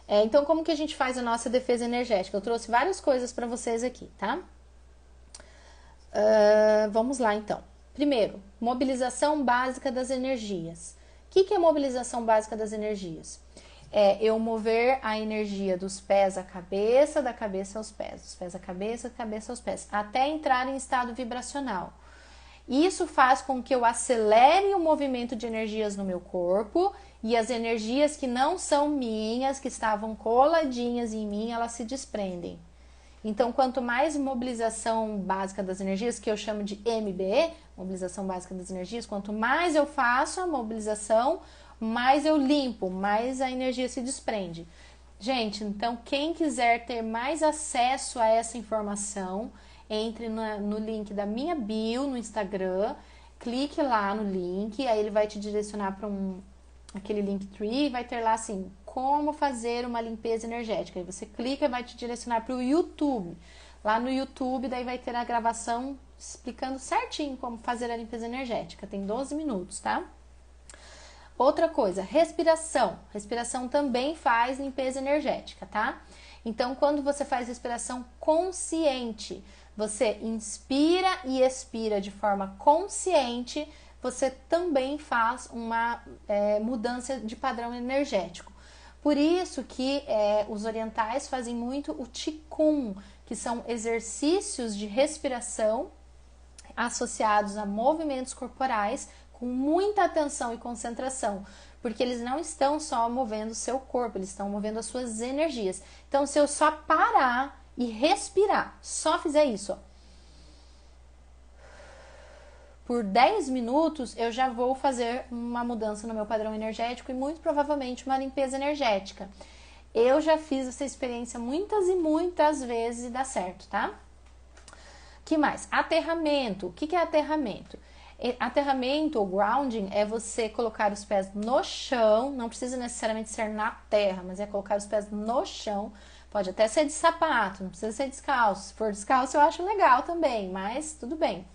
Então, como que a gente faz a nossa defesa energética? Eu trouxe várias coisas para vocês aqui, tá? Vamos lá, então. Primeiro, mobilização básica das energias. O que é mobilização básica das energias? é eu mover a energia dos pés à cabeça, da cabeça aos pés, dos pés à cabeça, da cabeça aos pés, até entrar em estado vibracional. Isso faz com que eu acelere o movimento de energias no meu corpo e as energias que não são minhas, que estavam coladinhas em mim, elas se desprendem. Então, quanto mais mobilização básica das energias, que eu chamo de MBE, mobilização básica das energias, quanto mais eu faço a mobilização, mais eu limpo, mais a energia se desprende. Gente, então quem quiser ter mais acesso a essa informação, entre no link da minha bio no Instagram, clique lá no link, aí ele vai te direcionar para aquele Linktree e vai ter lá assim, como fazer uma limpeza energética. Aí você clica e vai te direcionar para o YouTube. Lá no YouTube, daí vai ter a gravação explicando certinho como fazer a limpeza energética. Tem 12 minutos, tá? Outra coisa, respiração. Respiração também faz limpeza energética, tá? Então, quando você faz respiração consciente, você inspira e expira de forma consciente, você também faz uma mudança de padrão energético. Por isso que os orientais fazem muito o Qigong, que são exercícios de respiração associados a movimentos corporais com muita atenção e concentração, porque eles não estão só movendo o seu corpo, eles estão movendo as suas energias. Então, se eu só parar e respirar, só fizer isso, ó, por 10 minutos, eu já vou fazer uma mudança no meu padrão energético e muito provavelmente uma limpeza energética. Eu já fiz essa experiência muitas e muitas vezes e dá certo, tá? Que mais? Aterramento. O que é aterramento? Aterramento ou grounding é você colocar os pés no chão, não precisa necessariamente ser na terra, mas é colocar os pés no chão. Pode até ser de sapato, não precisa ser descalço. Se for descalço eu acho legal também, mas tudo bem.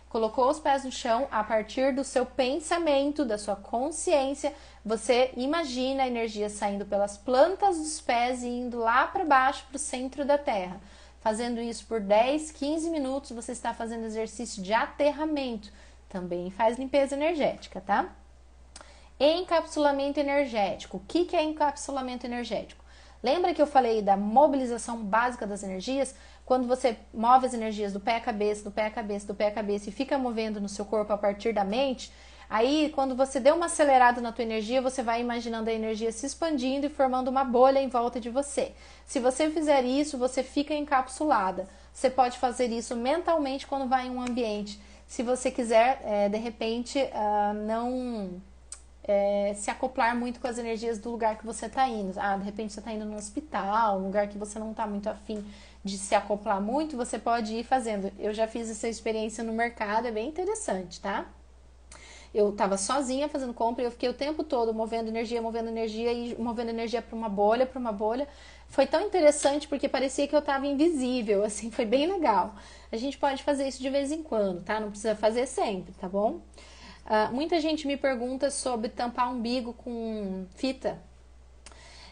Colocou os pés no chão, a partir do seu pensamento, da sua consciência, você imagina a energia saindo pelas plantas dos pés e indo lá para baixo, para o centro da terra. Fazendo isso por 10, 15 minutos, você está fazendo exercício de aterramento. Também faz limpeza energética, tá? Encapsulamento energético. O que é encapsulamento energético? Lembra que eu falei da mobilização básica das energias? Quando você move as energias do pé à cabeça, do pé à cabeça, do pé à cabeça e fica movendo no seu corpo a partir da mente, aí quando você deu uma acelerada na tua energia, você vai imaginando a energia se expandindo e formando uma bolha em volta de você. Se você fizer isso, você fica encapsulada. Você pode fazer isso mentalmente quando vai em um ambiente. Se você quiser, de repente, não se acoplar muito com as energias do lugar que você está indo. De repente você está indo num hospital, um lugar que você não está muito afim de se acoplar muito, você pode ir fazendo. Eu já fiz essa experiência no mercado, é bem interessante, tá? Eu estava sozinha fazendo compra e eu fiquei o tempo todo movendo energia e movendo energia para uma bolha, para uma bolha. Foi tão interessante porque parecia que eu estava invisível, assim, foi bem legal. A gente pode fazer isso de vez em quando, tá? Não precisa fazer sempre, tá bom? Muita gente me pergunta sobre tampar umbigo com fita.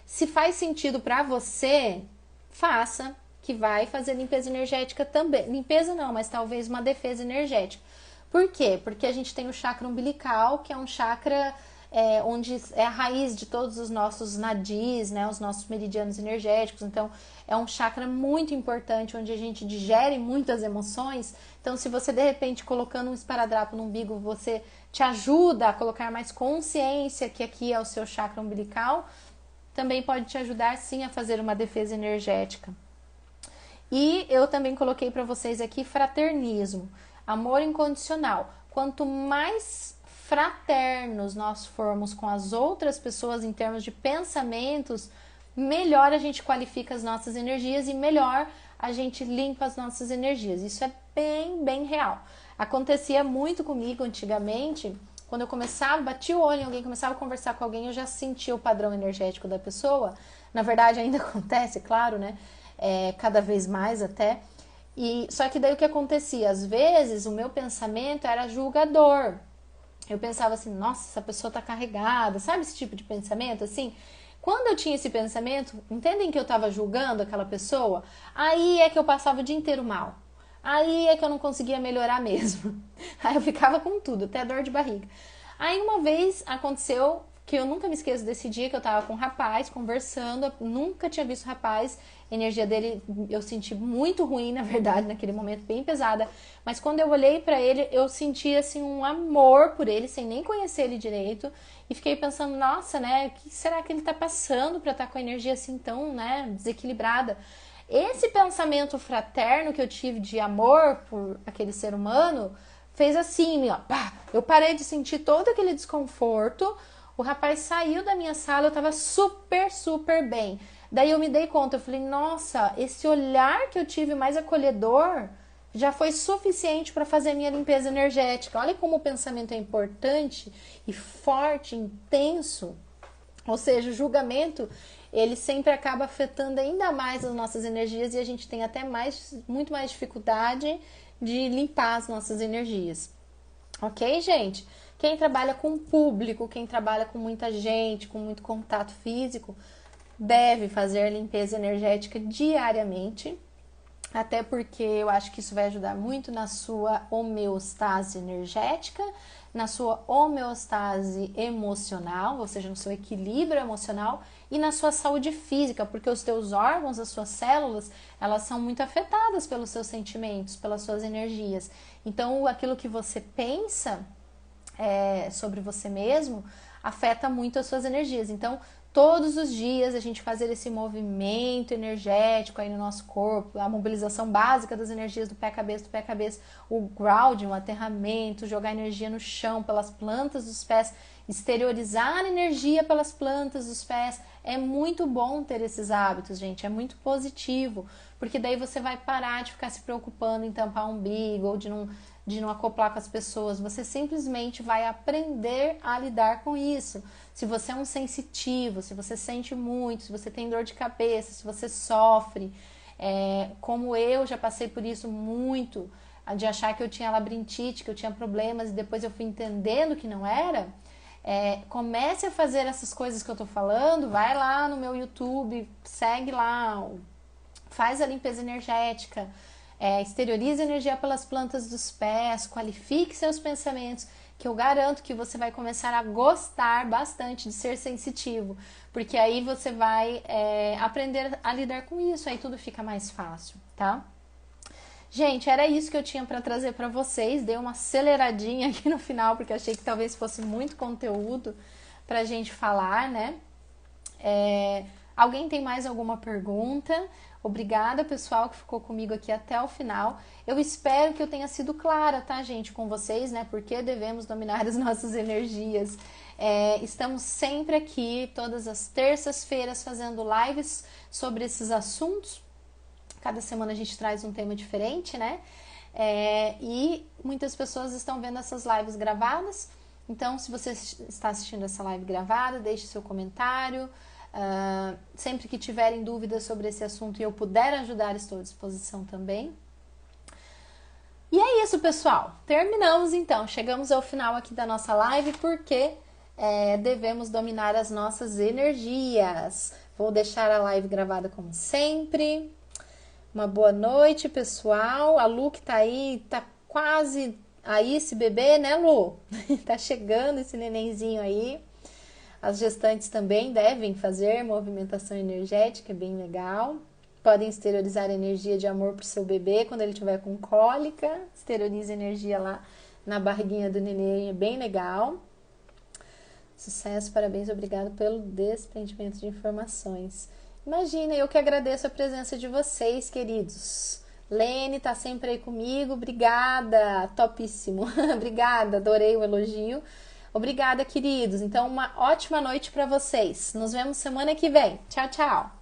Se faz sentido para você, faça, que vai fazer limpeza energética também. Limpeza não, mas talvez uma defesa energética. Por quê? Porque a gente tem o chakra umbilical, que é um chakra onde é a raiz de todos os nossos nadis, né, os nossos meridianos energéticos. Então, é um chakra muito importante, onde a gente digere muitas emoções. Então, se você, de repente, colocando um esparadrapo no umbigo, você te ajuda a colocar mais consciência que aqui é o seu chakra umbilical, também pode te ajudar, sim, a fazer uma defesa energética. E eu também coloquei para vocês aqui fraternismo, amor incondicional. Quanto mais fraternos nós formos com as outras pessoas em termos de pensamentos, melhor a gente qualifica as nossas energias e melhor a gente limpa as nossas energias. Isso é bem, bem real. Acontecia muito comigo antigamente, quando eu começava, batia o olho em alguém, começava a conversar com alguém, eu já sentia o padrão energético da pessoa. Na verdade, ainda acontece, claro, né? Cada vez mais até. Só que daí o que acontecia? Às vezes o meu pensamento era julgador. Eu pensava assim, nossa, essa pessoa tá carregada, sabe esse tipo de pensamento assim? Quando eu tinha esse pensamento, entendem que eu tava julgando aquela pessoa? Aí é que eu passava o dia inteiro mal. Aí é que eu não conseguia melhorar mesmo. Aí eu ficava com tudo, até dor de barriga. Aí uma vez aconteceu que eu nunca me esqueço desse dia que eu tava com um rapaz conversando, eu nunca tinha visto o rapaz, a energia dele eu senti muito ruim, na verdade, naquele momento, bem pesada, mas quando eu olhei pra ele, eu senti assim um amor por ele, sem nem conhecer ele direito, e fiquei pensando, nossa, né, o que será que ele tá passando pra estar com a energia assim tão, né, desequilibrada? Esse pensamento fraterno que eu tive de amor por aquele ser humano fez assim, ó, pá, eu parei de sentir todo aquele desconforto. O rapaz saiu da minha sala, eu tava super, super bem. Daí eu me dei conta, eu falei, nossa, esse olhar que eu tive mais acolhedor já foi suficiente para fazer a minha limpeza energética. Olha como o pensamento é importante e forte, intenso. Ou seja, o julgamento, ele sempre acaba afetando ainda mais as nossas energias e a gente tem até muito mais dificuldade de limpar as nossas energias. Ok, gente? Quem trabalha com público, quem trabalha com muita gente, com muito contato físico, deve fazer a limpeza energética diariamente, até porque eu acho que isso vai ajudar muito na sua homeostase energética, na sua homeostase emocional, ou seja, no seu equilíbrio emocional e na sua saúde física, porque os teus órgãos, as suas células, elas são muito afetadas pelos seus sentimentos, pelas suas energias. Então, aquilo que você pensa sobre você mesmo afeta muito as suas energias. Então, todos os dias a gente fazer esse movimento energético aí no nosso corpo, a mobilização básica das energias do pé à cabeça, o grounding, o aterramento, jogar energia no chão pelas plantas dos pés, exteriorizar a energia pelas plantas dos pés. É muito bom ter esses hábitos, gente, é muito positivo, porque daí você vai parar de ficar se preocupando em tampar o umbigo ou de não acoplar com as pessoas, você simplesmente vai aprender a lidar com isso. Se você é um sensitivo, se você sente muito, se você tem dor de cabeça, se você sofre, como eu já passei por isso muito, de achar que eu tinha labirintite, que eu tinha problemas e depois eu fui entendendo que não era, comece a fazer essas coisas que eu tô falando, vai lá no meu YouTube, segue lá, faz a limpeza energética, exteriorize energia pelas plantas dos pés, qualifique seus pensamentos, que eu garanto que você vai começar a gostar bastante de ser sensitivo, porque aí você vai aprender a lidar com isso, aí tudo fica mais fácil, tá? Gente, era isso que eu tinha para trazer para vocês, dei uma aceleradinha aqui no final, porque achei que talvez fosse muito conteúdo pra gente falar, né? Alguém tem mais alguma pergunta? Obrigada, pessoal, que ficou comigo aqui até o final. Eu espero que eu tenha sido clara, tá, gente, com vocês, né? Porque devemos dominar as nossas energias. Estamos sempre aqui, todas as terças-feiras, fazendo lives sobre esses assuntos. Cada semana a gente traz um tema diferente, né? E muitas pessoas estão vendo essas lives gravadas. Então, se você está assistindo essa live gravada, deixe seu comentário. Sempre que tiverem dúvidas sobre esse assunto e eu puder ajudar, estou à disposição também. E é isso, pessoal. Terminamos então. Chegamos ao final aqui da nossa live porque devemos dominar as nossas energias. Vou deixar a live gravada como sempre. Uma boa noite, pessoal. A Lu que tá aí, tá quase aí esse bebê, né, Lu? Tá chegando esse nenenzinho aí. As gestantes também devem fazer movimentação energética, é bem legal. Podem exteriorizar energia de amor pro seu bebê quando ele estiver com cólica. Exterioriza energia lá na barriguinha do neném, é bem legal. Sucesso, parabéns, obrigado pelo desprendimento de informações. Imagina, eu que agradeço a presença de vocês, queridos. Lene tá sempre aí comigo, obrigada, topíssimo. Obrigada, adorei o elogio. Obrigada, queridos. Então, uma ótima noite para vocês. Nos vemos semana que vem. Tchau, tchau.